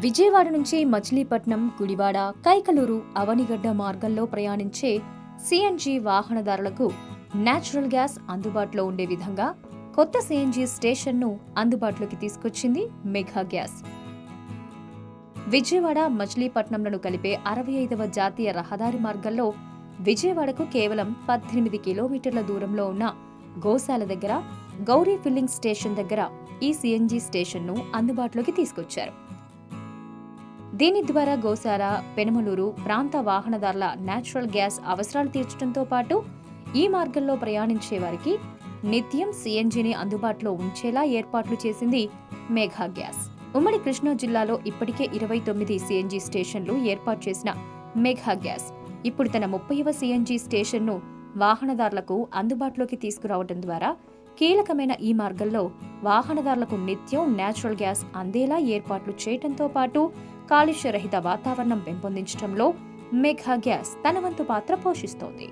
విజయవాడ నుంచి మచిలీపట్నం, గుడివాడ, కైకలూరు, అవనిగడ్డ మార్గంలో ప్రయాణించే సిఎన్జి వాహనదారులకు నేచురల్ గ్యాస్ అందుబాటులో ఉండే విధంగా కొత్త సిఎన్జి స్టేషన్ను అందుబాటులోకి తీసుకొచ్చింది మెగా గ్యాస్. విజయవాడ, మచిలీపట్నంలను కలిపే 65వ జాతీయ రహదారి మార్గంలో విజయవాడకు కేవలం 18 కిలోమీటర్ల దూరంలో ఉన్న గోశాల దగ్గర గౌరీ ఫిల్లింగ్ స్టేషన్ దగ్గర ఈ సిఎన్జి స్టేషన్ను అందుబాటులోకి తీసుకొచ్చారు. దీని ద్వారా గోశాల, పెనమలూరు ప్రాంత వాహనదారుల నేచురల్ గ్యాస్ అవసరాలు తీర్చడంతో పాటు ఈ మార్గంలో ప్రయాణించే వారికి నిత్యం సిఎన్జిని అందుబాటులో ఉంచేలా ఏర్పాట్లు చేసింది మెగా గ్యాస్. ఉమ్మడి కృష్ణా జిల్లాలో ఇప్పటికే 29 సిఎన్జి స్టేషన్లు ఏర్పాటు చేసిన మెగా గ్యాస్ ఇప్పుడు తన 30వ సిఎన్జి స్టేషన్ను వాహనదారులకు అందుబాటులోకి తీసుకురావడం ద్వారా కీలకమైన ఈ మార్గంలో వాహనదారులకు నిత్యం నేచురల్ గ్యాస్ అందేలా ఏర్పాట్లు చేయడంతో పాటు కాలుష్య రహిత వాతావరణం పెంపొందించడంలో మెగా గ్యాస్ తన వంతు పాత్ర పోషిస్తోంది.